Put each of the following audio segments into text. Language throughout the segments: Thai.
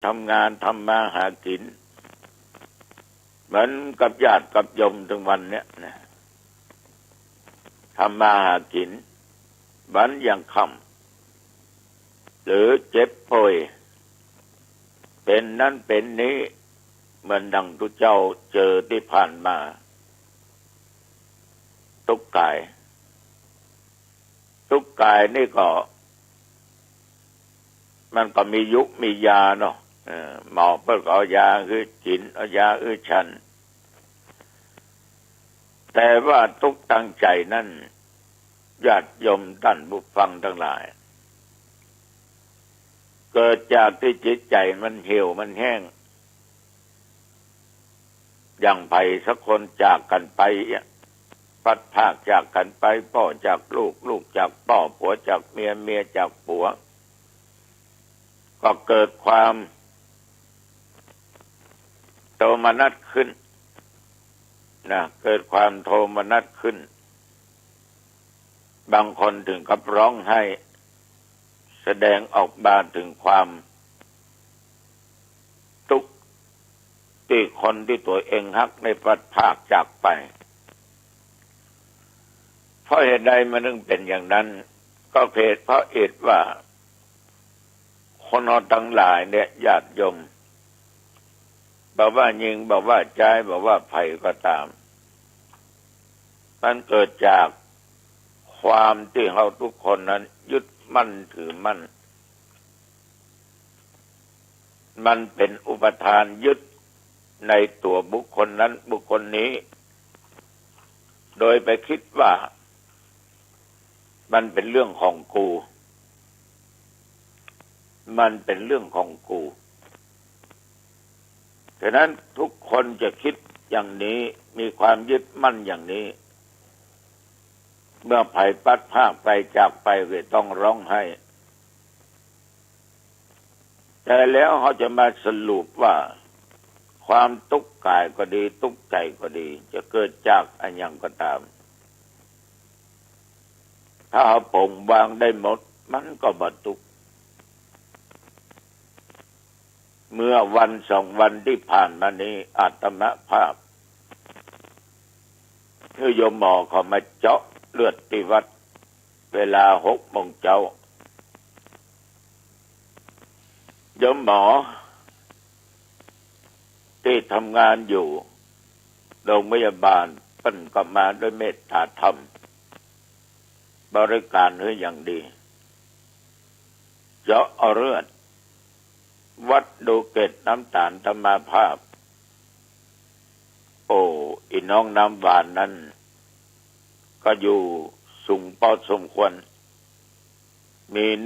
ทำงานทำมาหากินเหมือนกับญาติกับโยมถึงวันเนี้ยนะทำมาหากินวันยังค่ำหรือเจ็บป่วยเป็นนั่นเป็นนี้เหมือนดังทุกเจ้าเจอที่ผ่านมาทุกกายนี่ก็มันก็มียุคมียาเนาะหมอเพิ่นก็เอายาคือกินเอายาฉันแต่ว่าทุกตั้งใจนั่นญาติโยมท่านผู้ฟังทั้งหลายเกิดจากที่จิตใจมันเหี่ยวมันแห้งอย่างไผสักคนจากกันไปพัดพรากจากกันไปพ่อจากลูกลูกจากพ่อผัวจากเมียเมียจากผัวก็เกิดความโทมนัสขึ้นนะเกิดความโทมนัสขึ้นบางคนถึงกับร้องไห้แสดงออกมาถึงความทุกข์ที่คนที่ตัวเองรักในพัดพรากจากไปเพราะเหตุใดมันถึงเป็นอย่างนั้นก็เพราะเหตุว่าคนเราทั้งหลายเนี่ยญาติโยมบอกว่ายิงบอกว่าใจบอกว่าไผ่ก็ตามมันเกิดจากความที่เราทุกคนนั้นยึดมั่นถือมั่นมันเป็นอุปทานยึดในตัวบุคคลนั้นบุคคลนี้โดยไปคิดว่ามันเป็นเรื่องของกูมันเป็นเรื่องของกูฉะนั้นทุกคนจะคิดอย่างนี้มีความยึดมั่นอย่างนี้เมื่อภัยพัดพรากไปจากไปก็ต้องร้องไห้แต่แล้วเขาจะมาสรุปว่าความทุกข์กายก็ดีทุกข์ใจก็ดีจะเกิดจากอันยังก็ตามถ้าเขาปลงวางได้หมดมันก็บ่ทุกข์เมื่อวันสองวันที่ผ่านมานี้อาตมาภาพคือโยมหมอเขามาเจาะเลือดที่วัดเวลา6 โมงเช้าโยมหมอที่ทำงานอยู่โรงพยาบาลเพิ่นก็มาด้วยเมตตาธรรมบริการให้อย่างดีเจาะเอาเลือดวัดดูเกล็ดน้ำตาลธรรมาภาพโอ้อีน้องน้ำหวานนั้นก็อยู่สูงพอสมควรมี147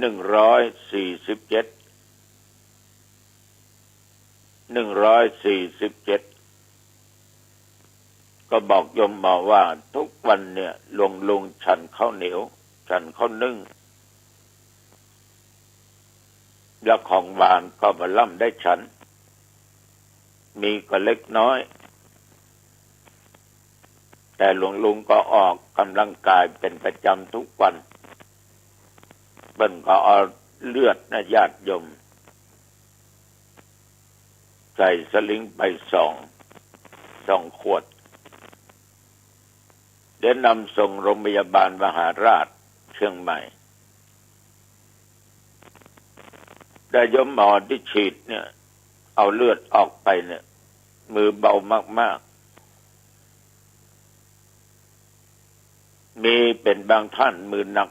ก็บอกโยมหมอว่าทุกวันเนี่ยลุงฉันข้าวเหนียวฉันข้าวนึ่งแล้วของหวานก็มาล่ำได้ฉันมีก็เล็กน้อยแต่ลุงก็ออกกำลังกายเป็นประจำทุกวันเบิ่นก็เอาเลือดนะญาติโยมใส่สลิงไปสองขวดเดี๋ยวนำส่งโรงพยาบาลมหาราชเชียงใหม่ได้โยมหมอที่ฉีดเนี่ยเอาเลือดออกไปเนี่ยมือเบามากๆมีเป็นบางท่านมือหนัก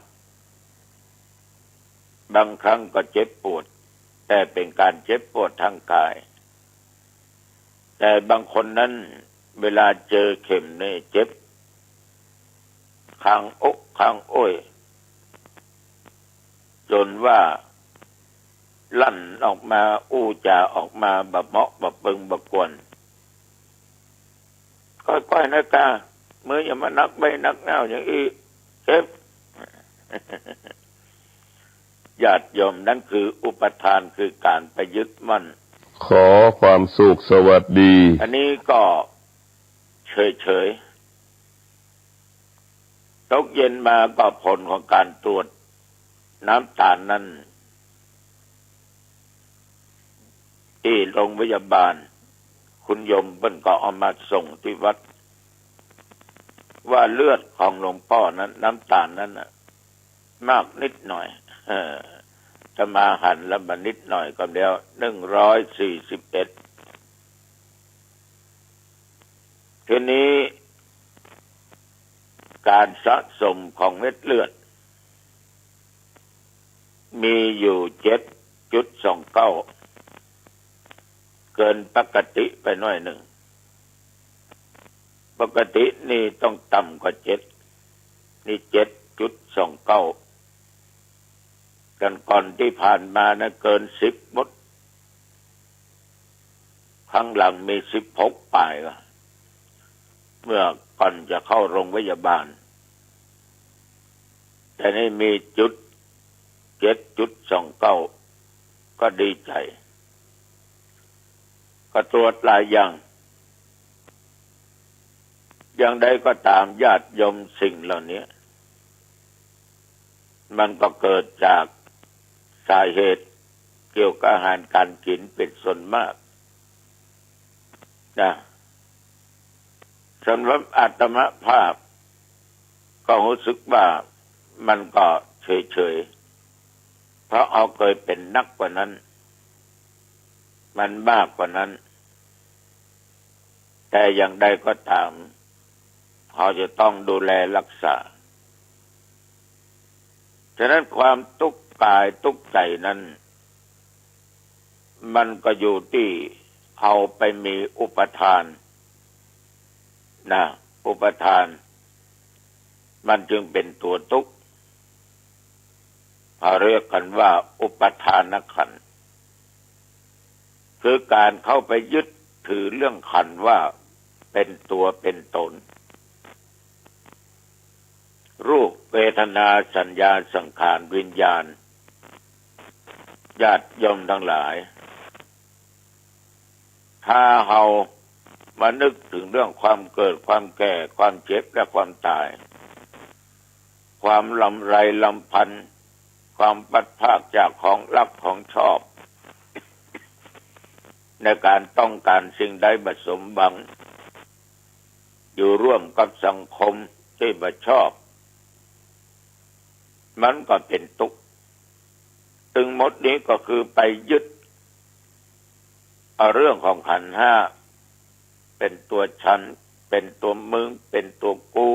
บางครั้งก็เจ็บปวดแต่เป็นการเจ็บปวดทางกายแต่บางคนนั้นเวลาเจอเข็มเนี่ยเจ็บข้างอกข้างอ้ยจนว่าลั่นออกมาอู้จาออกมาบะเหมาะบะเปิงบะกวนค่อยๆนะกามืออย่ามานักใบนักเงาอย่างอีเจ็บ ญาติโยมนั่นคืออุปทานคือการไปยึดมั่นขอความสุขสวัสดีอันนี้ก็เฉยๆตกเย็นมาก็ผลของการตรวจน้ำตาลนั้น ที่โรงพยาบาลคุณโยมเพิ่นก็เอามาส่งที่วัดว่าเลือดของหลวงพ่อนั้นน้ำตาลนั้นน่ะมากนิดหน่อยจะมาหันแล้วมานิดหน่อยก็เดียว141ทีนี้การสะสมของเม็ดเลือดมีอยู่7.29เกินปกติไปหน่อยหนึ่งปกตินี่ต้องต่ำกว่า7นี่7.29กันก่อนที่ผ่านมานะเกิน10หมดข้างหลังมี16ปลายเมื่อก่อนจะเข้าโรงพยาบาลแต่นี่มี7.29ก็ดีใจก็ตรวจหลายอย่างใดก็ตามญาติโยมสิ่งเหล่านี้มันก็เกิดจากสาเหตุเกี่ยวกับอาหารการกินเป็นส่วนมากนะสำหรับอาตมภาพก็รู้สึกว่ามันก็เฉยๆเพราะเอาเคยเป็นนักกว่านั้นมันมากกว่านั้นแต่อย่างใดก็ตามเขาจะต้องดูแลรักษาฉะนั้นความทุกข์กายทุกข์ใจนั้นมันก็อยู่ที่เอาไปมีอุปทานนะอุปทานมันจึงเป็นตัวทุกข์เขาเรียกกันว่าอุปทานขันธ์คือการเข้าไปยึดถือเรื่องขันธ์ว่าเป็นตัวเป็นตนรูปเวทนาสัญญาสังขารวิญญาณญาติโยมทั้งหลายถ้าเรามานึกถึงเรื่องความเกิดความแก่ความเจ็บและความตายความลำไรลำพันธ์ความพัดพรากจากของรักของชอบในการต้องการสิ่งใดมาสมหวังอยู่ร่วมกับสังคมที่มาชอบมันก็เป็นทุกข์ถึงหมดนี้ก็คือไปยึดเอาเรื่องของขันธ์ห้าเป็นตัวฉันเป็นตัวมึงเป็นตัวกู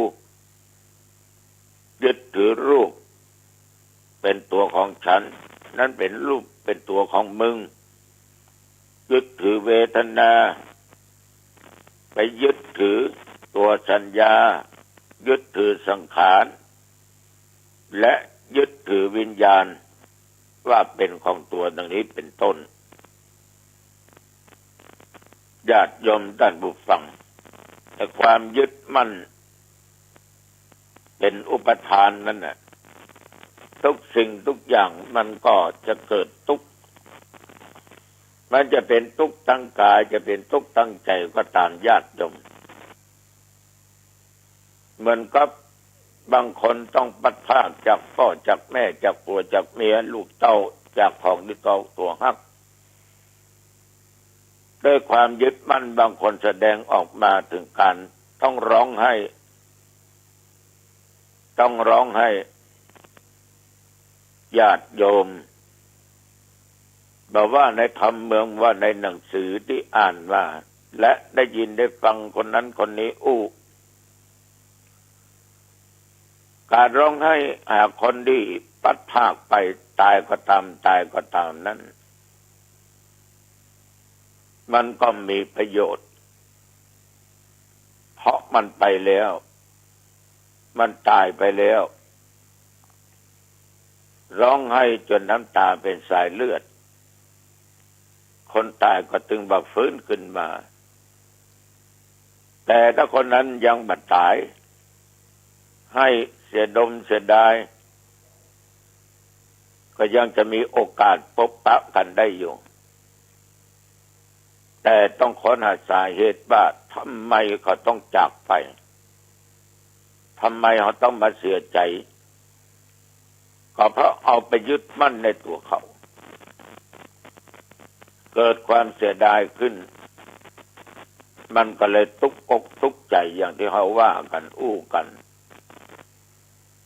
ยึดถือรูปเป็นตัวของฉันนั่นเป็นรูปเป็นตัวของมึงยึดถือเวทนาไปยึดถือตัวสัญญายึดถือสังขารและยึดถือวิญญาณว่าเป็นของตัวดังนี้เป็นต้นญาติโยมท่านผู้ฟังแต่ความยึดมั่นเป็นอุปทานนั่นน่ะทุกสิ่งทุกอย่างมันก็จะเกิดทุกข์มันจะเป็นทุกข์ทั้งกายจะเป็นทุกข์ทั้งใจก็ตามญาติโยมเหมือนกับบางคนต้องปัดพรากจากพ่อจากแม่จากผัวจากเมียลูกเต้าจากของที่ตัวฮักด้วยความยึดมั่นบางคนแสดงออกมาถึงการต้องร้องไห้ญาติโยมบอกว่าในธรรมเมืองว่าในหนังสือที่อ่านว่าและได้ยินได้ฟังคนนั้นคนนี้การร้องไห้หาคนที่ปัดภาคไปตายก็ตามนั้นมันก็มีประโยชน์เพราะมันไปแล้วมันตายไปแล้วร้องไห้จนน้ำตาเป็นสายเลือดคนตายก็ตึงบักฟื้นขึ้นมาแต่ถ้าคนนั้นยังบัดตายให้เสียดมเสียดายก็ยังจะมีโอกาสพบปะกันได้อยู่แต่ต้องค้นหาสาเหตุว่าทำไมเขาต้องจากไปทำไมเขาต้องมาเสียใจก็เพราะเอาไปยึดมั่นในตัวเขา เกิดความเสียดายขึ้นมันก็เลยทุกข์อกทุกข์ใจอย่างที่เขาว่ากันอู้กัน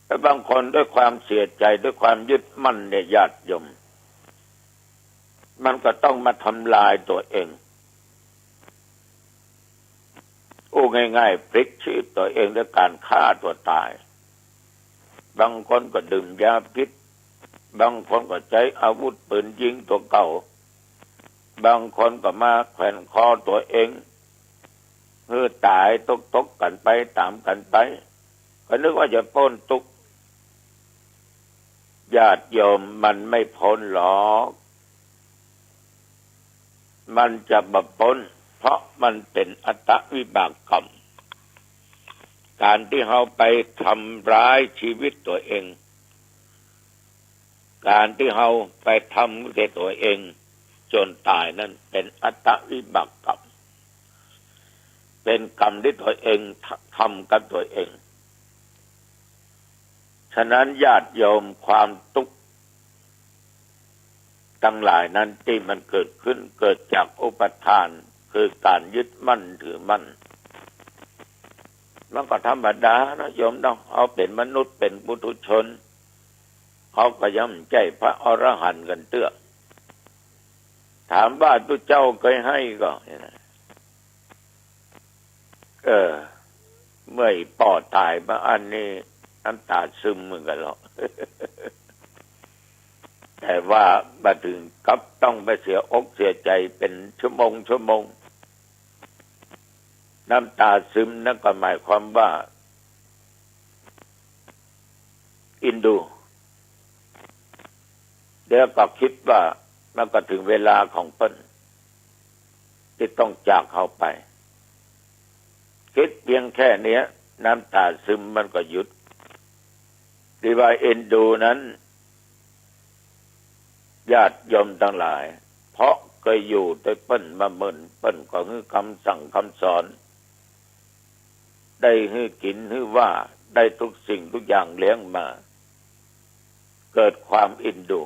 แต่บางคนด้วยความเสียใจด้วยความยึดมั่นในญาติโยมมันก็ต้องมาทำลายตัวเองอู้ง่ายๆพลิกชีวิตตัวเองด้วยการฆ่าตัวตายบางคนก็ดื่มยาพิษบางคนก็ใช้อาวุธปืนยิงตัวเก่าบางคนก็มาแขวนคอตัวเองเพื่อตายตกกันไปตามกันไปก็นึกว่าจะพ้นทุกข์ญาติโยมมันไม่พ้นหรอกมันจะบ่พ้นเพราะมันเป็นอัตวิบากกรรมการที่เราไปทำร้ายชีวิตตัวเองการที่เราไปทำแก่ตัวเองจนตายนั้นเป็นอัตวิบากกรรมเป็นกรรมที่ตัวเองทำกับตัวเองฉะนั้นญาติโยมความทุกข์ทั้งหลายนั้นที่มันเกิดขึ้นเกิดจากอุปทานคือการยึดมั่นถือมั่นมันก็ธรรมดานะโยมเนาะเอาเป็นมนุษย์เป็นปุถุชนเขาก็ย่ำใจพระอรหันต์กันเตื้อถามว่าตุเจ้าเคยให้ก็เมื่อป่อตายมาอันนี้น้ำตาซึมเหมือนกันหรอก แต่ว่ามาถึงกับต้องไปเสียอกเสียใจเป็นชั่วโมงน้ำตาซึมนั่นก็หมายความว่าอินดูเดี๋ยวก็คิดว่ามันก็ถึงเวลาของเพิ่นที่ต้องจากเขาไปคิดเพียงแค่นี้น้ำตาซึมมันก็หยุดที่ว่าเอ็นดูนั้นญาติโยมทั้งหลายเพราะเคยอยู่ด้วยเปิ้นมาเมินเปิ้นก็คือคำสั่งคำสอนได้ให้กินให้ว่าได้ทุกสิ่งทุกอย่างเลี้ยงมาเกิดความอินดู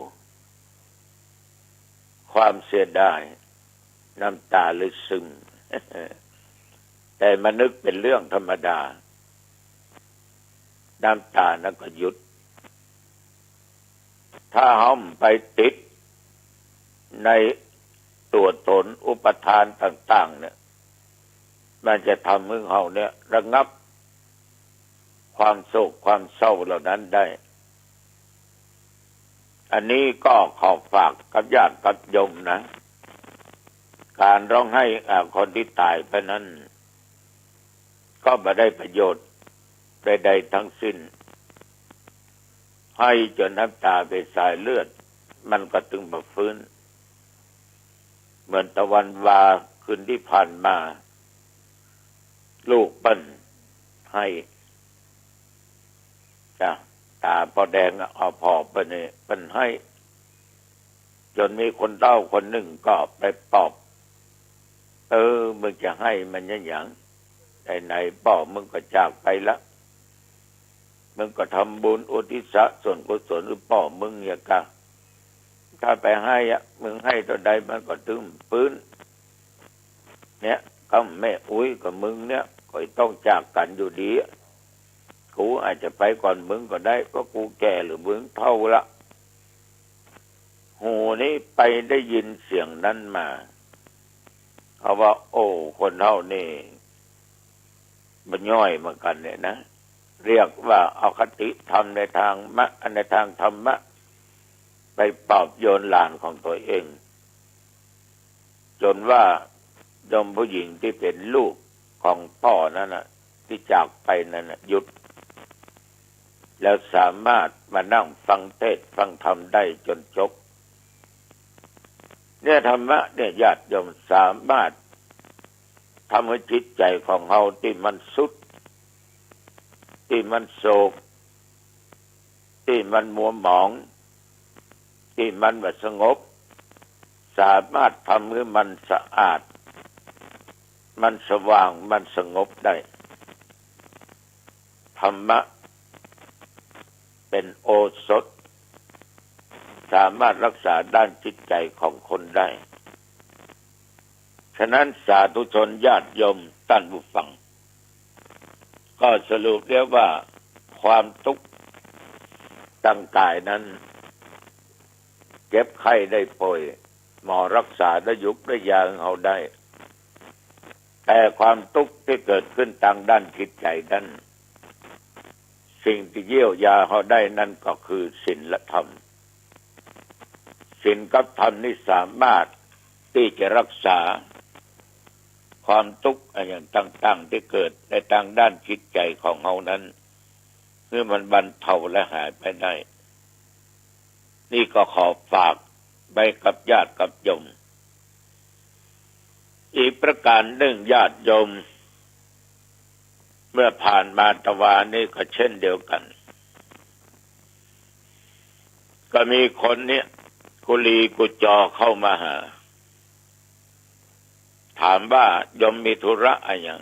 ความเสียดายน้ำตาเลยซึม แต่มานึกเป็นเรื่องธรรมดาน้ำตานั้นก็หยุดถ้าห้อมไปติดในตัวตนอุปทานต่างๆเนี่ยมันจะทำให้เราเนี่ยระงับความโศกความเศร้าเหล่านั้นได้อันนี้ก็ขอฝากกับญาติกับโยมนะการร้องไห้คนที่ตายไปนั้นก็ไม่ได้ประโยชน์ใดๆทั้งสิ้นให้จนน้ำตาไปสายเลือดมันก็ถึงมาฟื้นเหมือนตะวันวาคืนที่ผ่านมาลูกเปิ้นให้จ้ะตาพอแดงเอาพอไปเนี่ยเปิ้นให้จนมีคนเฒ่าคนหนึ่งก็ไปปลอบมึงจะให้มันอย่างไหนพ่อมึงก็จากไปละมึงก็ทำบุญอุทิศส่วนกุศลหรือพ่อมึงอย่างกะถ้าไปให้มึงให้ตัวใดมันก็ถึงฟื้นเนี่ยก็แม่อุ้ยกับมึงเนี่ยก็ต้องจากกันอยู่ดีกูอาจจะไปก่อนมึงก็ได้เพราะกูแก่หรือมึงเฒ่าละหูนี้ไปได้ยินเสียงนั้นมาเขาว่าโอ้คนเฒ่านี่มันย่อยเหมือนกันเนี่ยนะเรียกว่าเอาคติธรรมในทางในทางธรรมะไปปลอบโยนหลานของตัวเองจนว่าโยมผู้หญิงที่เป็นลูกของพ่อนั่นน่ะที่จากไปนั่นน่ะหยุดแล้วสามารถมานั่งฟังเทศน์ฟังธรรมได้จนจบเนี่ยธรรมะเนี่ยญาติโยมสามารถทำให้จิตใจของเราที่มันสุดที่มันโศกที่มันมัวหมองที่มันไม่สงบสามารถทำให้มันสะอาดมันสว่างมันสงบได้ธรรมะเป็นโอสถสามารถรักษาด้านจิตใจของคนได้ ฉะนั้นสาธุชนญาติโยมท่านผู้ฟังก็สรุปเรียกว่าความทุกข์ทางกายนั้นเจ็บไข้ได้ป่วยหมอรักษาได้ยุกได้ยาเอาได้แต่ความทุกข์ที่เกิดขึ้นทางด้านจิตใจนั้นสิ่งที่เยียวยาเขาได้นั่นก็คือศีลและธรรมศีลกับธรรมนี่สามารถที่จะรักษาความทุกข์อย่างต่างๆที่เกิดในทางด้านจิตใจของเขานั้นเพื่อมันบรรเทาและหายไปได้นี่ก็ขอฝากไปกับญาติกับโยมอีกประการหนึ่งญาติโยมเมื่อผ่านมาตะวานี่ก็เช่นเดียวกันก็มีคนเนี่ยกุลีกุจอเข้ามาหาถามว่าโยมมีธุระอะไรอย่าง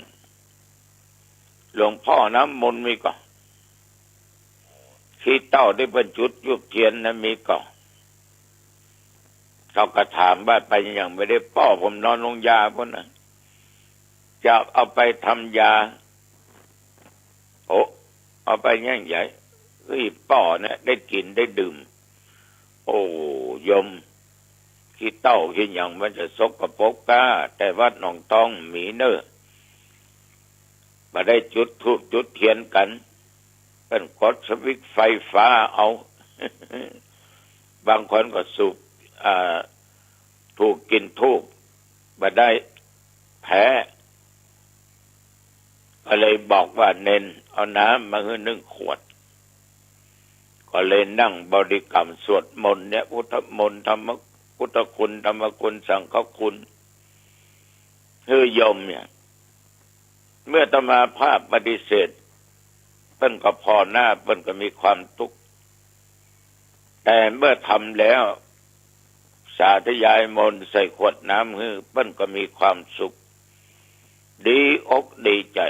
หลวงพ่อน้ำมนต์มีก่อขี้เต้าได้บรรจุยุบเทียนนั้นมีก่อเขาก็ถามว่าไปอย่างไม่ได้ป้อผมนอนลงยาพวกนั้นจะเอาไปทำยาโอ้เอาไปแง่งใหญ่ป้อเนี่ยได้กินได้ดื่มโอ้ยมขี้เต้าขี้อย่างมันจะสกปรกก้าแต่ว่าหนองต้องมีเนอมาได้จุดธูปจุดเทียนกันเป็นกดสวิตช์ไฟฟ้าเอา บางคนก็สูบถูกกินทูบมาได้แพ้ก็เลยบอกว่าเน้นเอาน้ำมาให้1 ขวดก็เลยนั่งบริกรรมสวดมนต์เนี่ยพุทธมนต์ธรรมพุทธคุณธรรมคุณสังฆคุณคือโยมเนี่ยเมื่อตมาภาพปฏิเสธเพิ่นก็พอหน้าเพิ่นก็มีความทุกข์แต่เมื่อทำแล้วสาธยายมนต์ใส่ขวดน้ำให้เพิ่นก็มีความสุขดีอกดีใจ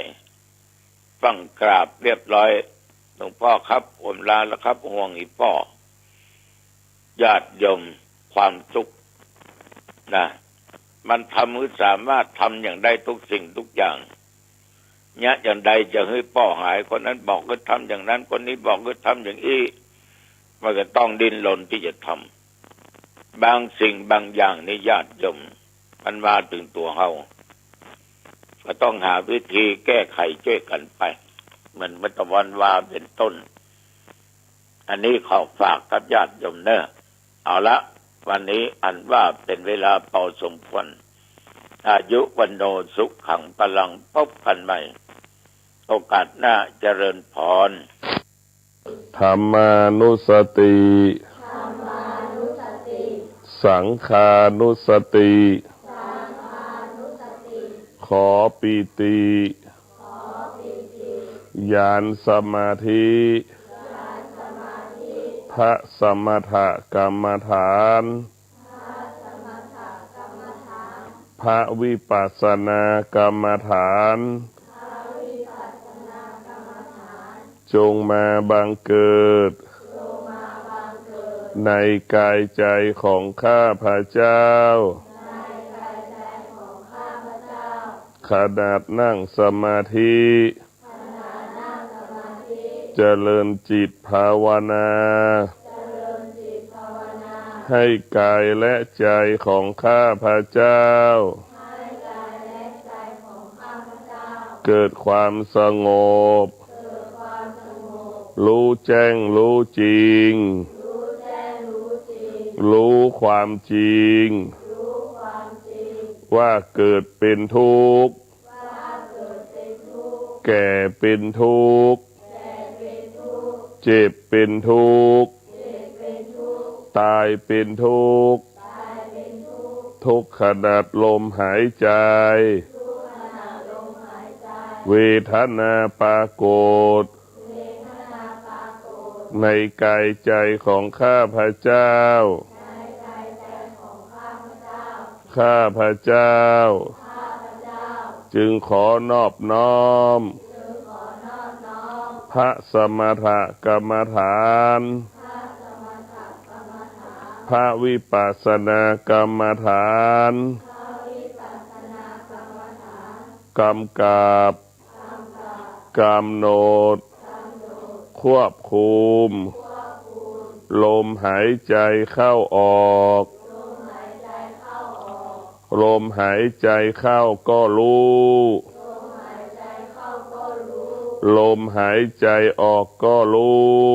ฟังกราบเรียบร้อยหลวงพ่อครับผมลาแล้วครับห่วงอีพ่อญาติโยมความทุกข์นะมันทำให้สามารถทำอย่างได้ทุกสิ่งทุกอย่างเนี่ยอย่างใดจะให้พ่อหายคนนั้นบอกก็ทำอย่างนั้นคนนี้บอกก็ทำอย่างนี้มันก็ต้องดิ้นรนที่จะทำบางสิ่งบางอย่างในญาติโยมมันมาถึงตัวเขาก็ต้องหาวิธีแก้ไขช่วยกันไปเหมือนมัตวันวาเป็นต้นอันนี้ขอฝากกับญาติโยมเนอะเอาละวันนี้อันว่าเป็นเวลาพอสมควรอายุวันโนสุขขังพลังพบกันใหม่โอกาสหน้าเจริญพรธรรมานุสติสังฆานุสติขอปิติญาณสมาธิพระสมถกรรมฐานพระวิปัสสนากรรมฐานจงมาบังเกิดในกายใจของข้าพเจ้าขณะนั่งสมาธิเจริญจิตภาวนาให้กายและใจของข้าพเจ้าเกิดความสงบรู้แจ้งรู้จริงรู้ความจริงว่าเกิดเป็นทุกข์แก่เป็นทุกข์เจ็บเป็นทุกข์ตายเป็นทุกข์ทุกขณะลมหายใจเวทนาปรากฏในกายใจของข้าพเจ้าข้าพเจ้าจึงขอนอบน้อมพระสมถกรรมฐานพระวิปัสสนากรรมฐาน กำกับกำหนดควบคุมลมหายใจเข้าออกลมหายใจเข้าก็รู้ลมหายใจออกก็รู้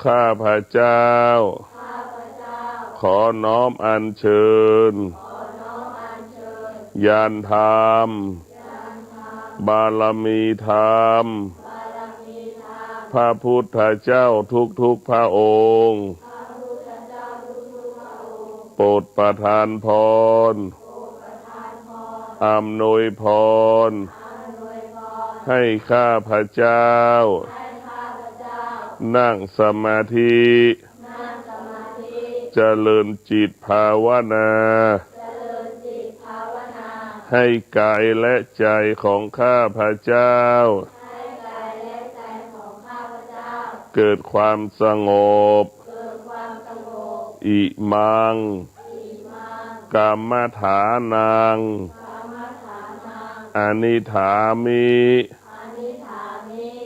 ข้าพเจ้าขอน้อมอัญเชิญญาณธรรมบารมีธรรมพระพุทธเจ้าทุกพระองค์โปรดประทานพรอำนวยพรให้ข้าพเจ้านั่งสมาธิเจริญจิตภาวนาให้กายและใจของข้าพเจ้าเกิดความสงบอิมังกรรมฐานังอนิถามิ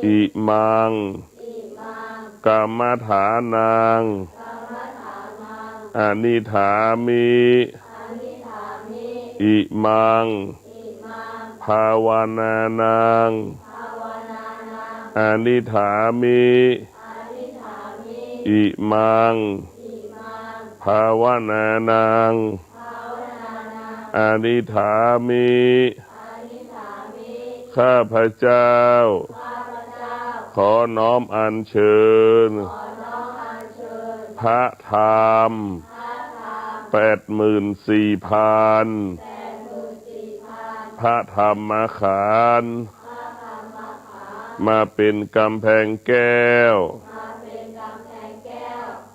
อิมังกรรมฐานังอนิถามิอิมังภาวนานังอนิถามิอิมังภาวนานังอนิถามิข้าพเจ้าขอน้อมอัญเชิญพระธรรม84,000พระธรรมขันธ์มาเป็นกำแพงแก้ว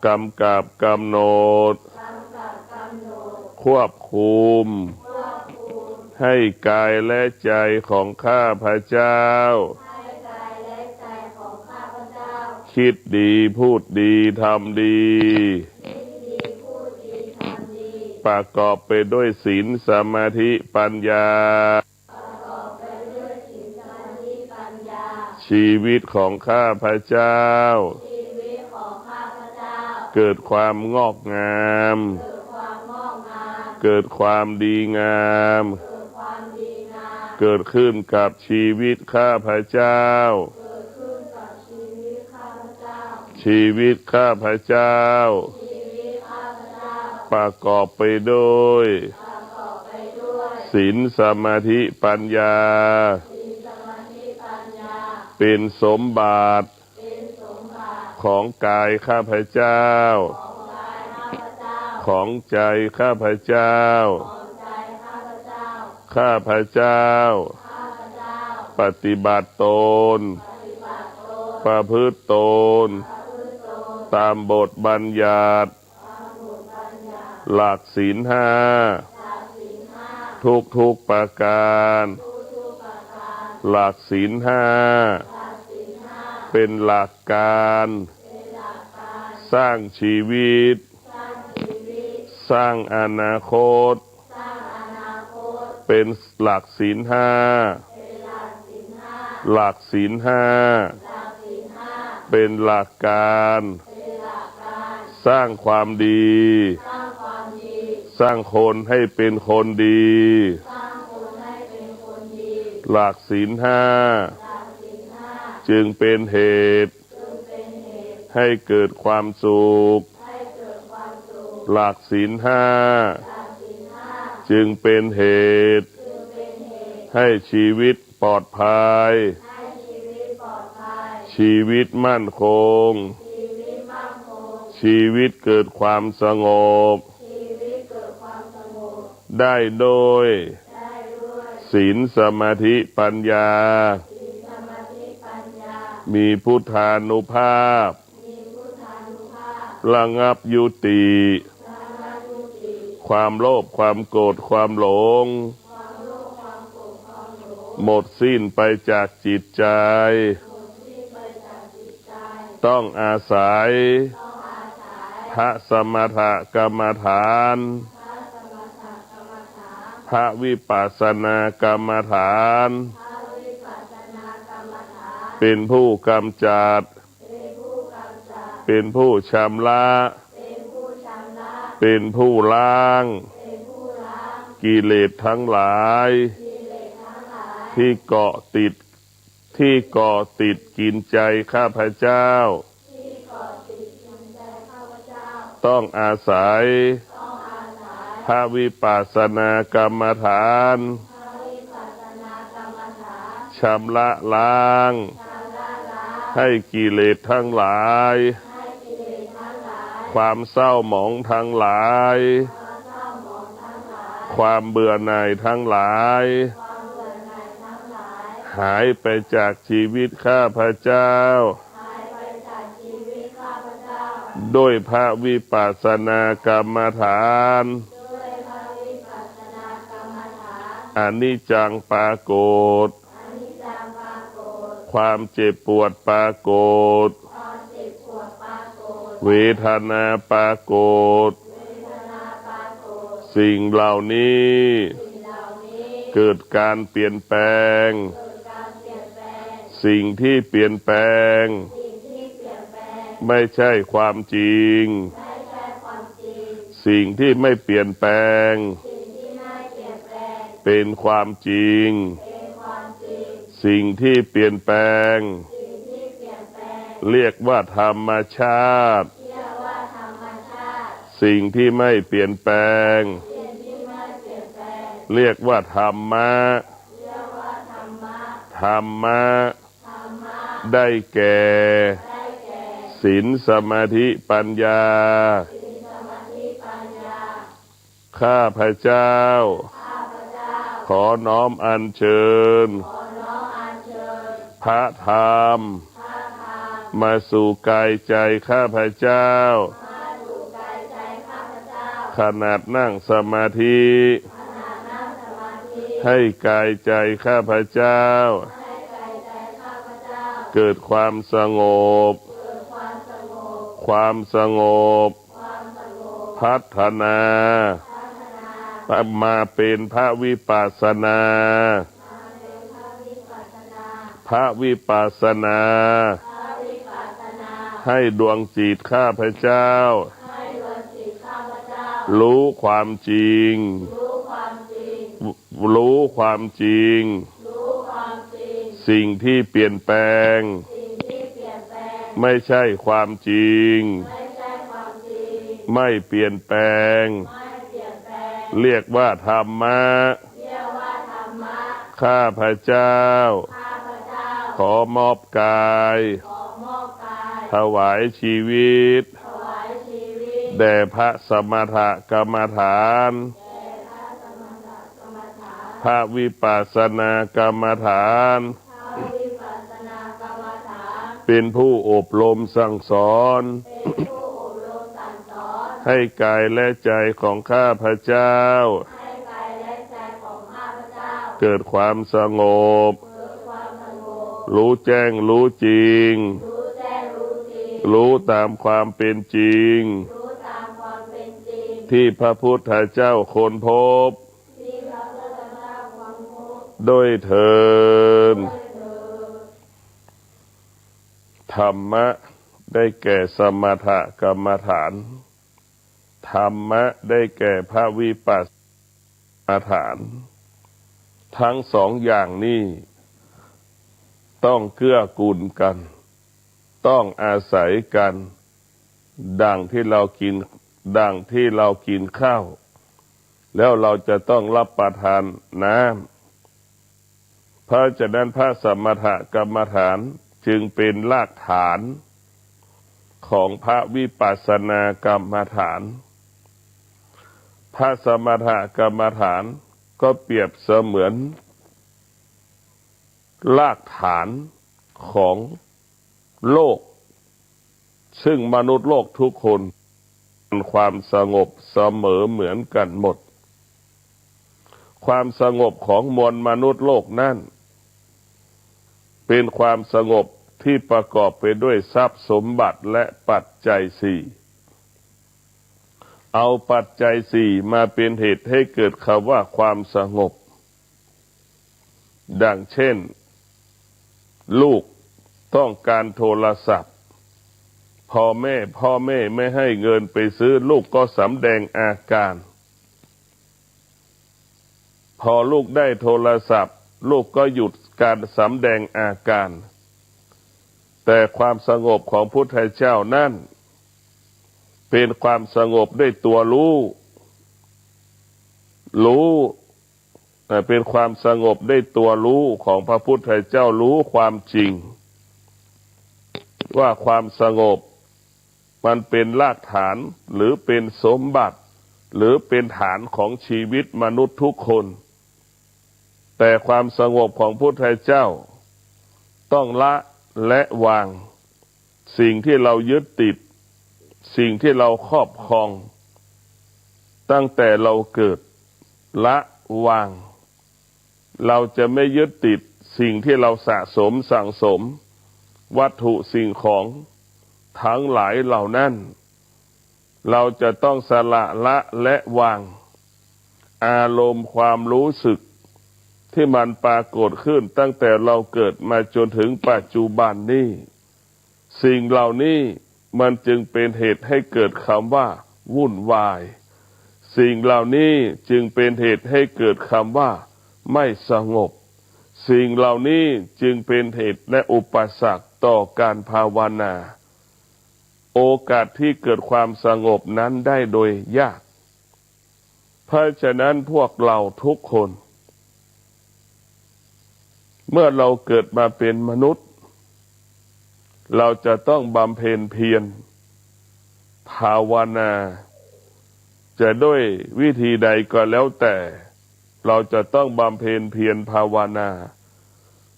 กำกับกำหนดควบคุมให้กายและใจของข้าพเจ้าคิดดีพูดดีทำดีประกอบไปด้วยศีลสมาธิปัญญาชีวิตของข้าพเจ้าเกิดความงอกงามเกิดความดีงามเกิดขึ้นกับชีวิตข้าพเจ้าชีวิตข้าพเจ้าประกอบไปด้วยศีลสมาธิปัญญาเป็นสมบัติของกายข้าพเจ้าของใจข้าพเจ้าข้าพเจ้าปฏิบัติตนประพฤติตนตามบทบัญญัติหลักศีลห้าทุกประการหลักศีลห้าเป็นหลักการสร้างชีวิตสร้างอนาคตเป็นหลักศีลห้าหลักศีลห้าเป็นหลักการสร้างความดีสร้างคนให้เป็นคนดีหลักศีลห้าจึงเป็นเหตุให้เกิดความสุขหลักศีลห้าจึงเป็นเหตุให้ชีวิตปลอดภัยชีวิตมั่นคงชีวิตเกิดความสงบได้โดยศีลสมาธิปัญญามีพุทธานุภาพระงับยุติความโลภความโกรธความหลงหมดสิ้นไปจากจิตใจต้องอาศัยพระสมถกรรมฐาน พระวิปัสสนากรรมฐานเป็นผู้กำจัดเป็นผู้ชำระเป็นผู้ล้างกิเลสทั้งหลายที่เกาะติดกินใจข้าพเจ้าต้องอาศัยพระวิปัสสนากรรมฐานชำระล้างให้กิเลสทั้งหลายความเศร้าหมองทั้งหลายความเบื่อหน่ายทั้งหลายหายไปจากชีวิตข้าพเจ้าด้วยพระวิปัสสนากรรมฐานอนิจจังปรากฏความเจ็บปวดปรากฏเวทนาปรากฏสิ่งเหล่านี้เกิดการเปลี่ยนแปลงสิ่งที่เปลี่ยนแปลงไม่ใช่ความจริงสิ่งที่ไม่เปลี่ยนแปลงเป็นความจริงสิ่งที่เปลี่ยนแปลงเรียกว่าธรรมชาติสิ่งที่ไม่เปลี่ยนแปลงเรียกว่าธรรมะธรรมะได้แก่ศีลสมาธิปัญญาข้าพเจ้าขอน้อมอัญเชิญพระธรรมมาสู่กายใจข้าพเจ้าขณะนั่งสมาธิให้กายใจข้าพเจ้าเกิดความสงบพัฒนามาเป็นพระวิปัสสนาพระวิปัสสนาให้ดวงจิตข้าพเจ้ารู้ความจริงสิ่งที่เปลี่ยนแปลงไม่ใช่ความจริงไม่เปลี่ยนแปลงเรียกว่าธรรมะข้าพเจ้าขอมอบกายถวายชีวิตแด่พระสมถกรรมฐานพระวิปัสสนากรรมฐานเป็นผู้อบรมสั่งสอนให้กายและใจของข้าพเจ้าเกิดความสงบรู้แจ้งรู้จริงรู้ตามความเป็นจริงที่พระพุทธเจ้าค้นพบโดยเถิดธรรมะได้แก่สมถกรรมฐานธรรมะได้แก่พระวิปัสสนาฐานทั้งสองอย่างนี้ต้องเกื้อกูลกันต้องอาศัยกันดังที่เรากินข้าวแล้วเราจะต้องรับประทานน้ำเพราะฉะนั้นพระสมถกรรมฐานจึงเป็นรากฐานของพระวิปัสสนากรรมฐานพระสมถกรรมฐานก็เปรียบเสมือนรากฐานของโลกซึ่งมนุษย์โลกทุกคนมีความสงบเสมอเหมือนกันหมดความสงบของมวลมนุษย์โลกนั้นเป็นความสงบที่ประกอบไปด้วยทรัพย์สมบัติและปัจจัยสี่ เอาปัจจัยสี่มาเป็นเหตุให้เกิดคำว่าความสงบดังเช่นลูกต้องการโทรศัพท์พ่อแม่ไม่ให้เงินไปซื้อลูกก็สำแดงอาการพอลูกได้โทรศัพท์ลูกก็หยุดการสำแดงอาการแต่ความสงบของพุทธเจ้านั่นเป็นความสงบด้วยตัวรู้เป็นความสงบด้วยตัวรู้ของพระพุทธเจ้ารู้ความจริงว่าความสงบมันเป็นรากฐานหรือเป็นสมบัติหรือเป็นฐานของชีวิตมนุษย์ทุกคนแต่ความสงบของพุทธเจ้าต้องละและวางสิ่งที่เรายึดติดสิ่งที่เราครอบครองตั้งแต่เราเกิดละวางเราจะไม่ยึดติดสิ่งที่เราสะสมสั่งสมวัตถุสิ่งของทั้งหลายเหล่านั้นเราจะต้องสละละและวางอารมณ์ความรู้สึกที่มันปรากฏขึ้นตั้งแต่เราเกิดมาจนถึงปัจจุบันนี้สิ่งเหล่านี้มันจึงเป็นเหตุให้เกิดคำว่าวุ่นวายสิ่งเหล่านี้จึงเป็นเหตุให้เกิดคำว่าไม่สงบสิ่งเหล่านี้จึงเป็นเหตุและอุปสรรคต่อการภาวนาโอกาสที่เกิดความสงบนั้นได้โดยยากเพราะฉะนั้นพวกเราทุกคนเมื่อเราเกิดมาเป็นมนุษย์เราจะต้องบำเพ็ญเพียรภาวนาจะด้วยวิธีใดก็แล้วแต่เราจะต้องบำเพ็ญเพียรภาวนา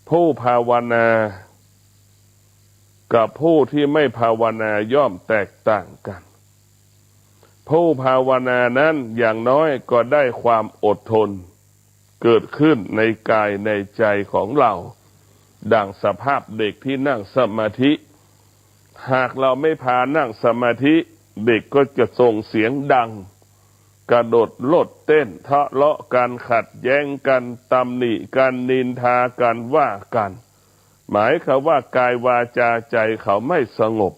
ผู้ภาวนากับผู้ที่ไม่ภาวนาย่อมแตกต่างกันผู้ภาวนานั้นอย่างน้อยก็ได้ความอดทนเกิดขึ้นในกายในใจของเราดังสภาพเด็กที่นั่งสมาธิหากเราไม่พานั่งสมาธิเด็กก็จะส่งเสียงดังกระโดดโลดเต้นทะเลาะกันขัดแย้งกันตำหนิกันนินทากันว่ากันหมายความว่ากายวาจาใจเขาไม่สงบ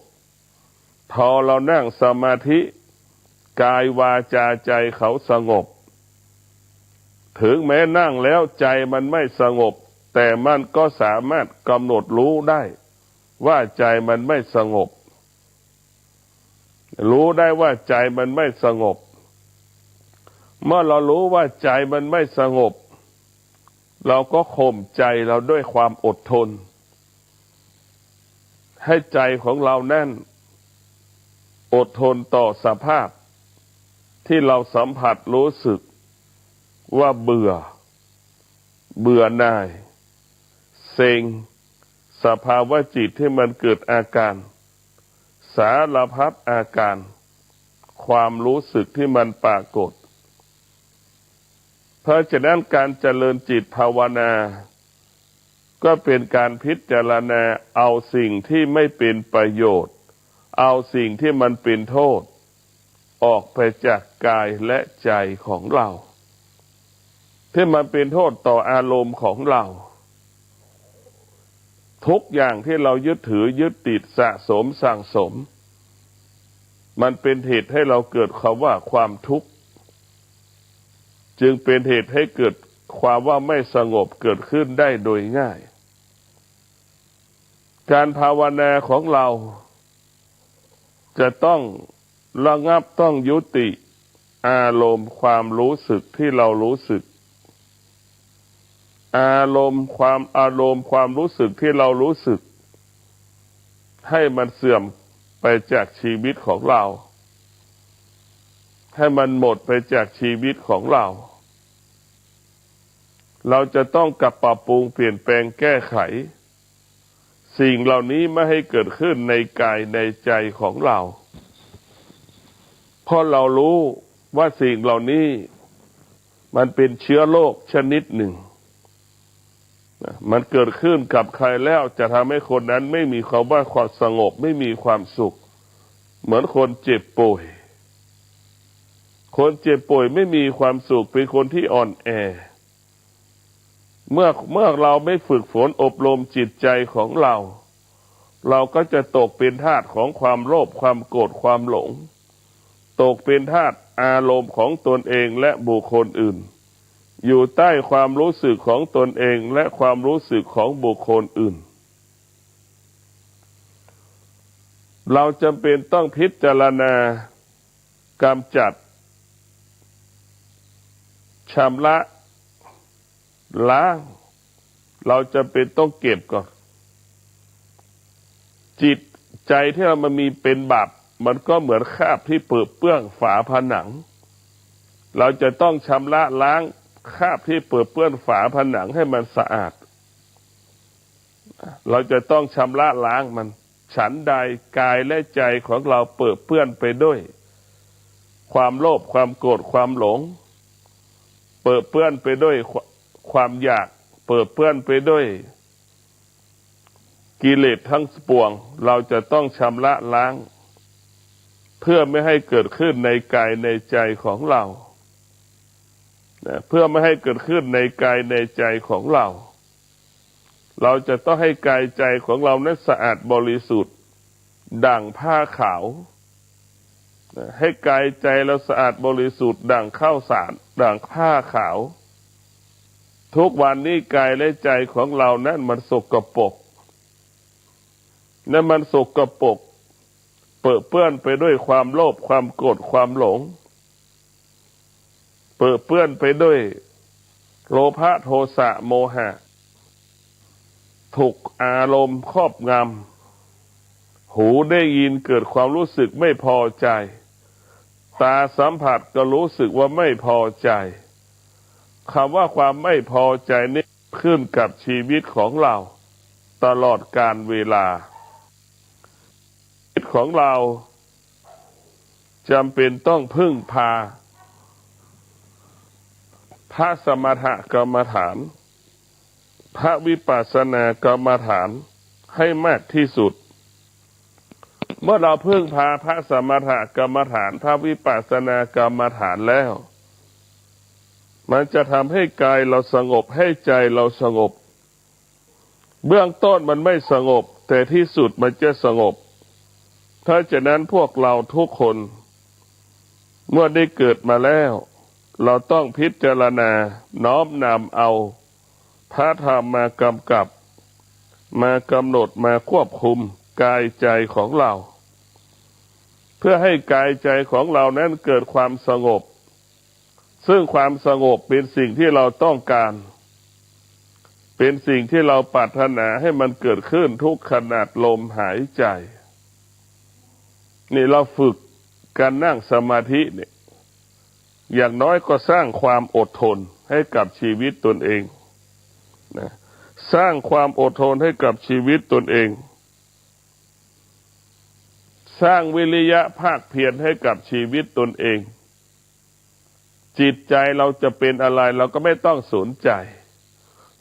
พอเรานั่งสมาธิกายวาจาใจเขาสงบถึงแม้นั่งแล้วใจมันไม่สงบแต่มันก็สามารถกำหนดรู้ได้ว่าใจมันไม่สงบรู้ได้ว่าใจมันไม่สงบเมื่อเรารู้ว่าใจมันไม่สงบเราก็ข่มใจเราด้วยความอดทนให้ใจของเรานั่นอดทนต่อสภาพที่เราสัมผัสรู้สึกว่าเบื่อหน่ายเซ็งสภาวะจิตที่มันเกิดอาการสารพัดอาการความรู้สึกที่มันปรากฏเพราะฉะนั้นการเจริญจิตภาวนาก็เป็นการพิจารณาเอาสิ่งที่ไม่เป็นประโยชน์เอาสิ่งที่มันเป็นโทษออกไปจากกายและใจของเราที่มันเป็นโทษต่ออารมณ์ของเราทุกอย่างที่เรายึดถือยึดติดสะสมสั่งสมมันเป็นเหตุให้เราเกิดคำว่าความทุกข์จึงเป็นเหตุให้เกิดความว่าไม่สงบเกิดขึ้นได้โดยง่ายการภาวนาของเราจะต้องระงับต้องยุติอารมณ์ความรู้สึกที่เรารู้สึกอารมณ์ความรู้สึกที่เรารู้สึกให้มันเสื่อมไปจากชีวิตของเราให้มันหมดไปจากชีวิตของเราเราจะต้องกลับปรับปรุงเปลี่ยนแปลงแก้ไขสิ่งเหล่านี้ไม่ให้เกิดขึ้นในกายในใจของเราเพราะเรารู้ว่าสิ่งเหล่านี้มันเป็นเชื้อโรคชนิดหนึ่งมันเกิดขึ้นกับใครแล้วจะทำให้คนนั้นไม่มีความว่าความสงบไม่มีความสุขเหมือนคนเจ็บป่วย คนเจ็บป่วยไม่มีความสุขเป็นคนที่อ่อนแอเมื่อเราไม่ฝึกฝนอบรมจิตใจของเราก็จะตกเป็นทาสของความโลภความโกรธความหลงตกเป็นทาสอารมณ์ของตนเองและบุคคลอื่นอยู่ใต้ความรู้สึกของตนเองและความรู้สึกของบุคคลอื่นเราจำเป็นต้องพิจารณากำจัดชำระล้างเราจะเป็นต้องเก็บก่อนจิตใจที่เรามันมีเป็นบาปมันก็เหมือนคราบที่เปื้อนฝาผนังเราจะต้องชำระล้างคราบที่เปื้อนฝาผนังให้มันสะอาดเราจะต้องชำระล้างมันฉันใดกายและใจของเราเปื้อนไปด้วยความโลภความโกรธความหลงเปื้อนไปด้วยความอยากเปื้อนไปด้วยกิเลสทั้งปวงเราจะต้องชำระล้างเพื่อไม่ให้เกิดขึ้นในกายในใจของเราเพื่อไม่ให้เกิดขึ้นในกายในใจของเราจะต้องให้กายใจของเรานั้นสะอาดบริสุทธิ์ดั่งผ้าขาวให้กายใจเราสะอาดบริสุทธิ์ดั่งข้าวสารดั่งผ้าขาวทุกวันนี้กายและใจของเรานั้นมันสกปรกนั่นมันสกปรกเปื้อนไปด้วยความโลภความโกรธความหลงเปื้อนไปด้วยโลภะโทสะโมหะถูกอารมณ์ครอบงำหูได้ยินเกิดความรู้สึกไม่พอใจตาสัมผัสก็รู้สึกว่าไม่พอใจคำว่าความไม่พอใจนี้ขึ้นกับชีวิตของเราตลอดกาลเวลาชีวิตของเราจำเป็นต้องพึ่งพาพระสมถกรรมฐานพระวิปัสสนากรรมฐานให้มากที่สุดเมื่อเราพึ่งพาพระสมถกรรมฐานพระวิปัสสนากรรมฐานแล้วมันจะทำให้กายเราสงบให้ใจเราสงบเบื้องต้นมันไม่สงบแต่ที่สุดมันจะสงบเพราะฉะนั้นพวกเราทุกคนเมื่อได้เกิดมาแล้วเราต้องพิจารณาน้อมนำเอาพระธรรมมากำกับมากำหนดมาควบคุมกายใจของเราเพื่อให้กายใจของเรานั้นเกิดความสงบซึ่งความสงบเป็นสิ่งที่เราต้องการเป็นสิ่งที่เราปรารถนาให้มันเกิดขึ้นทุกขณะลมหายใจนี่เราฝึกการนั่งสมาธิเนี่ยอย่างน้อยก็สร้างความอดทนให้กับชีวิตตนเองนะสร้างความอดทนให้กับชีวิตตนเองสร้างวิริยะภาคเพียรให้กับชีวิตตนเองจิตใจเราจะเป็นอะไรเราก็ไม่ต้องสนใจ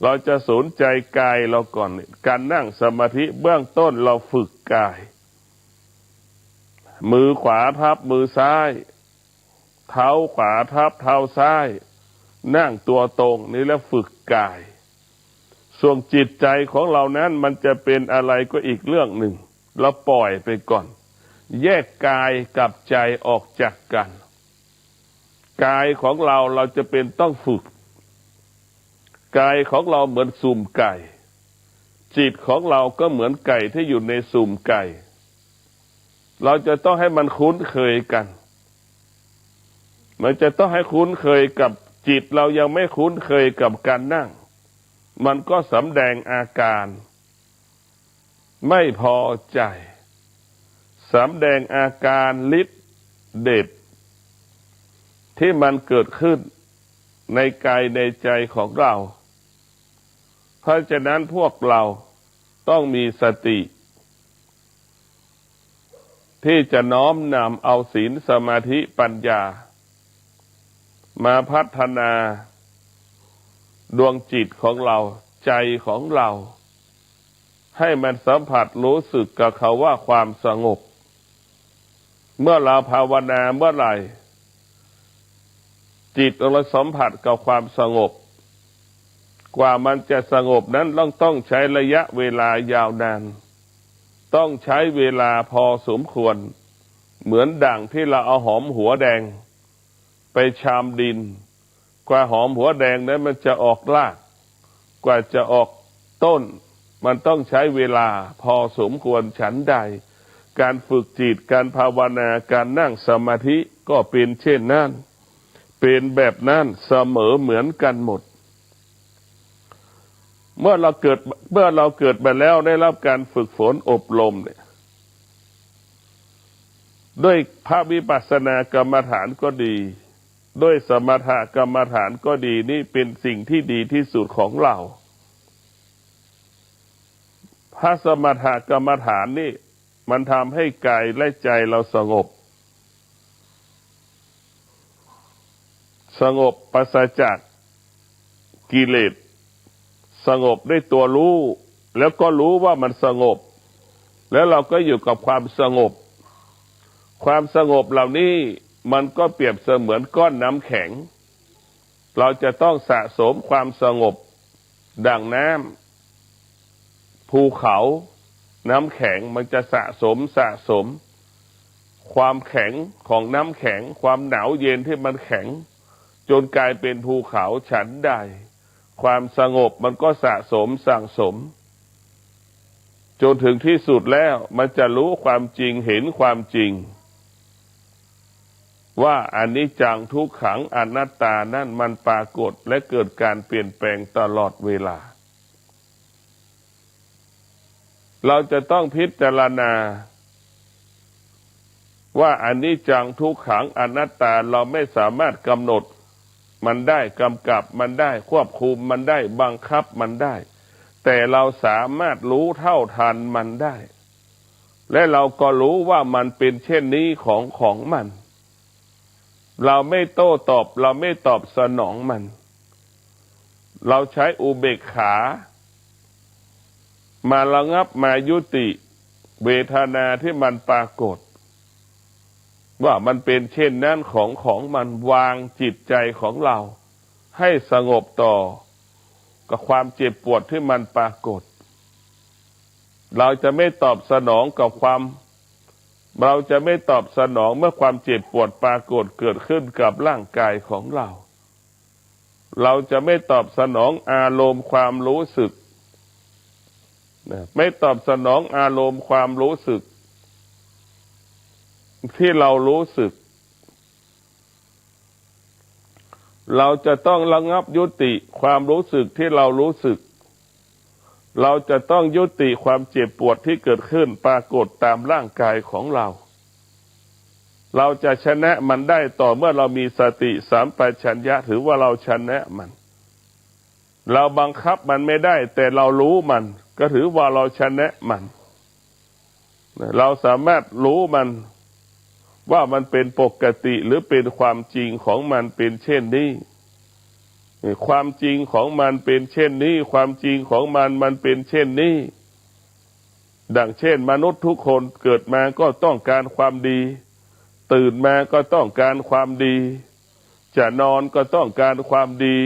เราจะสนใจกายเราก่อนการนั่งสมาธิเบื้องต้นเราฝึกกายมือขวาทับมือซ้ายเท้าขวาทับเท้าซ้ายนั่งตัวตรงนี่แล้วฝึกกายส่วนจิตใจของเรานั้นมันจะเป็นอะไรก็อีกเรื่องหนึ่งเราปล่อยไปก่อนแยกกายกับใจออกจากกันกายของเราจะเป็นต้องฝึกกายของเราเหมือนสุ่มไก่จิตของเราก็เหมือนไก่ที่อยู่ในสุ่มไก่เราจะต้องให้มันคุ้นเคยกันมันจะต้องให้คุ้นเคยกับจิตเรายังไม่คุ้นเคยกับการนั่งมันก็สำแดงอาการไม่พอใจสำแดงอาการฤทธิ์เดชที่มันเกิดขึ้นในกายในใจของเราเพราะฉะนั้นพวกเราต้องมีสติที่จะน้อมนำเอาศีลสมาธิปัญญามาพัฒนาดวงจิตของเราใจของเราให้มันสัมผัสรู้สึกกับเขาว่าความสงบเมื่อเราภาวนาเมื่อไหร่ จิตเราสัมผัสกับความสงบกว่ามันจะสงบนั้นต้องใช้ระยะเวลายาวนานต้องใช้เวลาพอสมควรเหมือนดั่งที่เราเอาหอมหัวแดงไปชามดินกว่าหอมหัวแดงนั้นมันจะออกรากกว่าจะออกต้นมันต้องใช้เวลาพอสมควรฉันใดการฝึกจิตการภาวนาการนั่งสมาธิก็เป็นเช่นนั้นเป็นแบบนั้นเสมอเหมือนกันหมดเมื่อเราเกิดมาแล้วได้รับการฝึกฝนอบรมเนี่ยด้วยพระวิปัสสนากรรมฐานก็ดีด้วยสมถกรรมฐานก็ดีนี่เป็นสิ่งที่ดีที่สุดของเราพระสมถกรรมฐานนี่มันทำให้กายและใจเราสงบปราศจากกิเลสสงบด้วยตัวรู้แล้วก็รู้ว่ามันสงบแล้วเราก็อยู่กับความสงบเหล่านี้มันก็เปรียบเสมือนก้อนน้ำแข็งเราจะต้องสะสมความสงบดังน้ำภูเขาน้ำแข็งมันจะสะสมความแข็งของน้ำแข็งความหนาวเย็นที่มันแข็งจนกลายเป็นภูเขาฉันใดความสงบมันก็สะสมสั่งสมจนถึงที่สุดแล้วมันจะรู้ความจริงเห็นความจริงว่าอนิจจังทุกขังอนัตตานั่นมันปรากฏและเกิดการเปลี่ยนแปลงตลอดเวลาเราจะต้องพิจารณาว่าอนิจจังทุกขังอนัตตาเราไม่สามารถกำหนดมันได้กำกับมันได้ควบคุมมันได้บังคับมันได้แต่เราสามารถรู้เท่าทันมันได้และเราก็รู้ว่ามันเป็นเช่นนี้ของมันเราไม่โต้ตอบเราไม่ตอบสนองมันเราใช้อุเบกขามาระงับมายุติเวทนาที่มันปรากฏว่ามันเป็นเช่นนั้นของมันวางจิตใจของเราให้สงบต่อกับความเจ็บปวดที่มันปรากฏเราจะไม่ตอบสนองกับเราจะไม่ตอบสนองเมื่อความเจ็บปวดปรากฏเกิดขึ้นกับร่างกายของเราจะไม่ตอบสนองอารมณ์ความรู้สึกไม่ตอบสนองอารมณ์ความรู้สึกที่เรารู้สึกเราจะต้องระงับยุติความรู้สึกที่เรารู้สึกเราจะต้องยุติความเจ็บปวดที่เกิดขึ้นปรากฏตามร่างกายของเราจะชนะมันได้ต่อเมื่อเรามีสติสัมปชัญญะถือว่าเราชนะมันเราบังคับมันไม่ได้แต่เรารู้มันก็ถือว่าเราชนะมันเราสามารถรู้มันว่ามันเป็นปกติหรือเป็นความจริงของมันเป็นเช่นนี้ความจริงของมันเป็นเช่นนี้ความจริงของมันเป็นเช่นนี้ดังเช่นมนุษย์ทุกคนเกิดมาก็ต้องการความดีตื่นมาก็ต้องการความดีจะนอนก็ต้องการความดี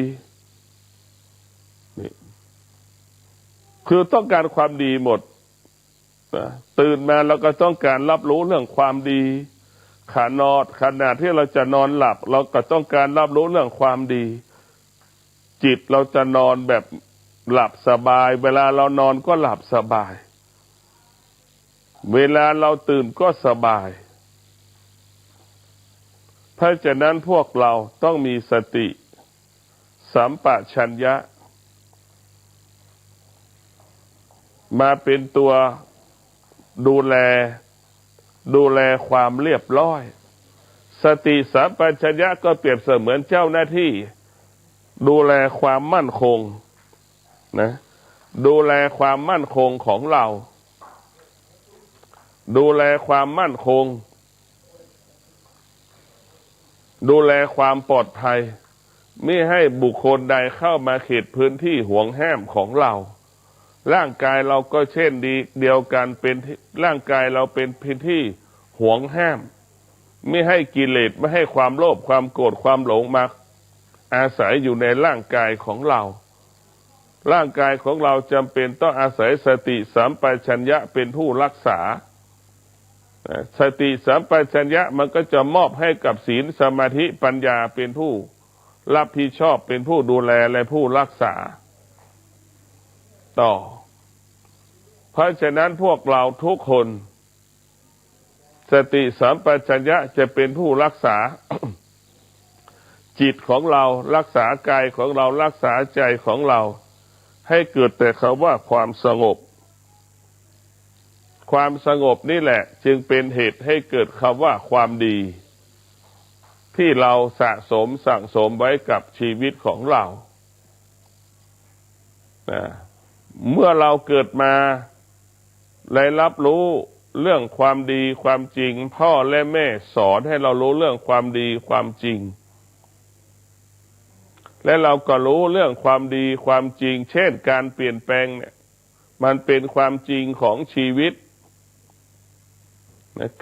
นี่คือต้องการความดีหมดตื่นมาเราก็ต้องการรับรู้เรื่องความดีขณะที่เราจะนอนหลับเราก็ต้องการรับรู้เรื่องความดีจิตเราจะนอนแบบหลับสบายเวลาเรานอนก็หลับสบายเวลาเราตื่นก็สบายเพราะฉะนั้นพวกเราต้องมีสติสัมปชัญญะมาเป็นตัวดูแลความเรียบร้อยสติสัมปชัญญะก็เปรียบเสมือนเจ้าหน้าที่ดูแลความมั่นคงนะดูแลความมั่นคงของเราดูแลความมั่นคงดูแลความปลอดภัยไม่ให้บุคคลใดเข้ามาเขตพื้นที่ห่วงห้ามของเราร่างกายเราก็เช่นเดียวกันเป็นร่างกายเราเป็นพื้นที่ห่วงห้ามไม่ให้กิเลสไม่ให้ความโลภความโกรธความหลงมา อาศัยอยู่ในร่างกายของเราร่างกายของเราจำเป็นต้องอาศัยสติสัมปชัญญะเป็นผู้รักษาสติสัมปชัญญะมันก็จะมอบให้กับศีลสมาธิปัญญาเป็นผู้รับผิดชอบเป็นผู้ดูแลและผู้รักษาต่อเพราะฉะนั้นพวกเราทุกคนสติสัมปชัญญะจะเป็นผู้รักษา จิตของเรารักษากายของเรารักษาใจของเราให้เกิดแต่คำว่าความสงบความสงบนี่แหละจึงเป็นเหตุให้เกิดคำว่าความดีที่เราสะสมสั่งสมไว้กับชีวิตของเราเมื่อเราเกิดมาได้รับรู้เรื่องความดีความจริงพ่อและแม่สอนให้เรารู้เรื่องความดีความจริงและเราก็รู้เรื่องความดีความจริงเช่นการเปลี่ยนแปลงเนี่ยมันเป็นความจริงของชีวิต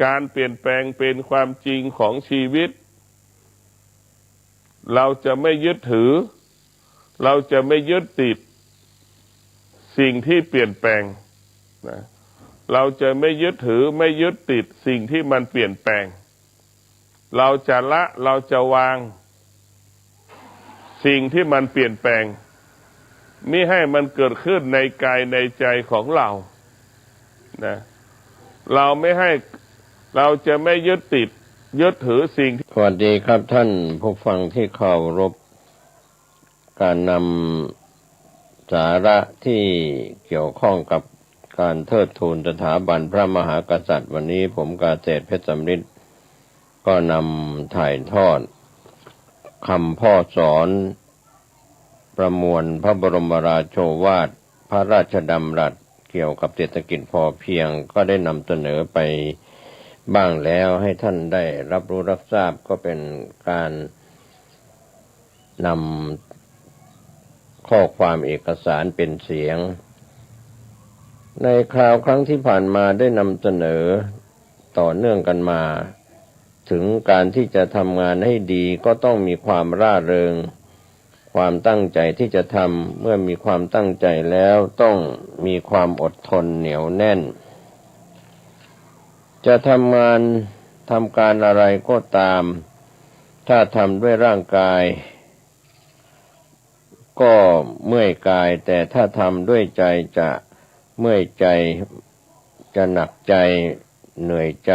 การเปลี่ยนแปลงเป็นความจริงของชีวิตเราจะไม่ยึดถือเราจะไม่ยึดติดสิ่งที่เปลี่ยนแปลงนะเราจะไม่ยึดถือไม่ยึดติดสิ่งที่มันเปลี่ยนแปลงเราจะละเราจะวางสิ่งที่มันเปลี่ยนแปลงมิให้มันเกิดขึ้นในกายในใจของเรานะเราจะไม่ยึดติดยึดถือสิ่งที่สวัสดีครับท่านผู้ฟังที่เคารพการนำสาระที่เกี่ยวข้องกับการเทิดทูนสถาบันพระมหากษัตริย์วันนี้ผมกาเศษเพชรสำริดก็นำถ่ายทอดคำพ่อสอนประมวลพระบรมราโชวาทพระราชดำรัสเกี่ยวกับเศรษฐกิจพอเพียงก็ได้นำเสนอไปบ้างแล้วให้ท่านได้รับรู้รับทราบก็เป็นการนำข้อความเอกสารเป็นเสียงในคราวครั้งที่ผ่านมาได้นำเสนอต่อเนื่องกันมาถึงการที่จะทำงานให้ดีก็ต้องมีความร่าเริงความตั้งใจที่จะทำเมื่อมีความตั้งใจแล้วต้องมีความอดทนเหนียวแน่นจะทำงานทำการอะไรก็ตามถ้าทำด้วยร่างกายก็เมื่อยกายแต่ถ้าทำด้วยใจจะเมื่อยใจจะหนักใจเหนื่อยใจ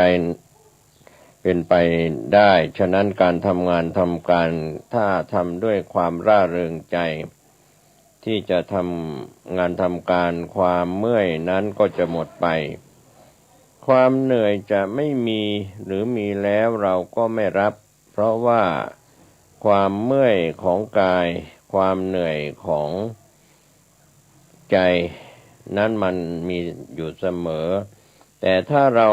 เป็นไปได้ฉะนั้นการทำงานทำการถ้าทำด้วยความร่าเริงใจที่จะทำงานทำการความเมื่อยนั้นก็จะหมดไปความเหนื่อยจะไม่มีหรือมีแล้วเราก็ไม่รับเพราะว่าความเมื่อยของกายความเหนื่อยของใจนั้นมันมีอยู่เสมอแต่ถ้าเรา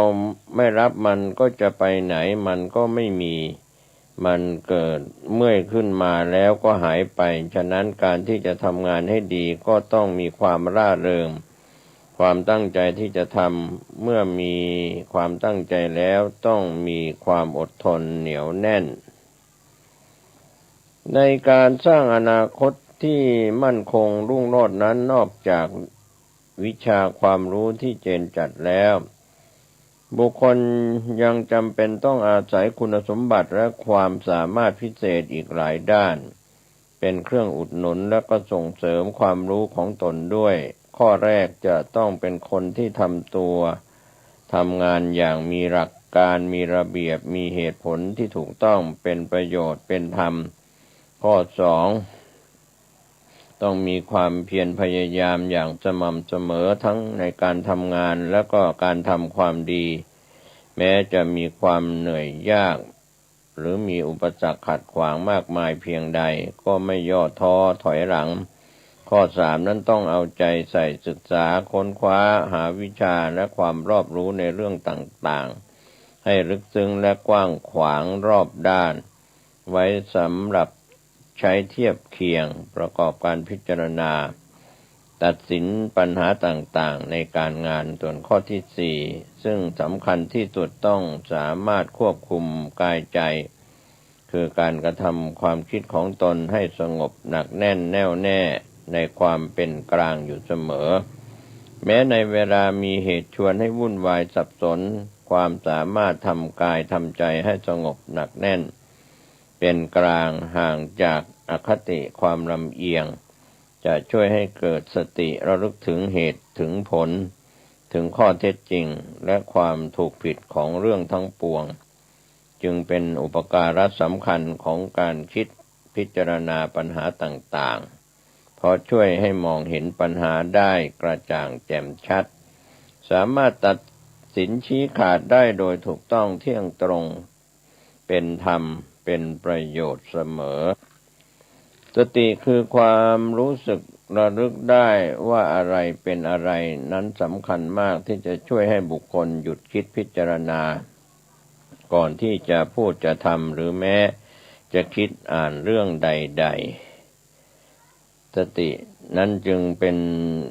ไม่รับมันก็จะไปไหนมันก็ไม่มีมันเกิดเมื่อยขึ้นมาแล้วก็หายไปฉะนั้นการที่จะทำงานให้ดีก็ต้องมีความร่าเริงความตั้งใจที่จะทำเมื่อมีความตั้งใจแล้วต้องมีความอดทนเหนียวแน่นในการสร้างอนาคตที่มั่นคงรุ่งโรจน์นั้นนอกจากวิชาความรู้ที่เจนจัดแล้วบุคคลยังจำเป็นต้องอาศัยคุณสมบัติและความสามารถพิเศษอีกหลายด้านเป็นเครื่องอุดหนุนและก็ส่งเสริมความรู้ของตนด้วยข้อแรกจะต้องเป็นคนที่ทำตัวทำงานอย่างมีหลักการมีระเบียบมีเหตุผลที่ถูกต้องเป็นประโยชน์เป็นธรรมข้อสองต้องมีความเพียรพยายามอย่างสม่ำเสมอทั้งในการทำงานและก็การทำความดีแม้จะมีความเหนื่อยยากหรือมีอุปสรรคขัดขวางมากมายเพียงใดก็ไม่ย่อท้อถอยหลังข้อสามนั้นต้องเอาใจใส่ศึกษาค้นคว้าหาวิชาและความรอบรู้ในเรื่องต่างๆให้ลึกซึ้งและกว้างขวางรอบด้านไว้สำหรับใช้เทียบเคียงประกอบการพิจารณาตัดสินปัญหาต่างๆในการงานส่วนข้อที่สี่ซึ่งสำคัญที่สุดต้องสามารถควบคุมกายใจค คือการกระทำความคิดของตนให้สงบหนักแน่นแน่วแน่ในความเป็นกลางอยู่เสมอแม้ในเวลามีเหตุชวนให้วุ่นวายสับสนความสามารถทำกายทำใจให้สงบหนักแน่นเป็นกลางห่างจากอคติความลำเอียงจะช่วยให้เกิดสติระลึกถึงเหตุถึงผลถึงข้อเท็จจริงและความถูกผิดของเรื่องทั้งปวงจึงเป็นอุปการะสำคัญของการคิดพิจารณาปัญหาต่างๆเพราะช่วยให้มองเห็นปัญหาได้กระจ่างแจ่มชัดสามารถตัดสินชี้ขาดได้โดยถูกต้องเที่ยงตรงเป็นธรรมเป็นประโยชน์เสมอสติคือความรู้สึกระลึกได้ว่าอะไรเป็นอะไรนั้นสำคัญมากที่จะช่วยให้บุคคลหยุดคิดพิจารณาก่อนที่จะพูดจะทำหรือแม้จะคิดอ่านเรื่องใดๆสตินั้นจึงเป็น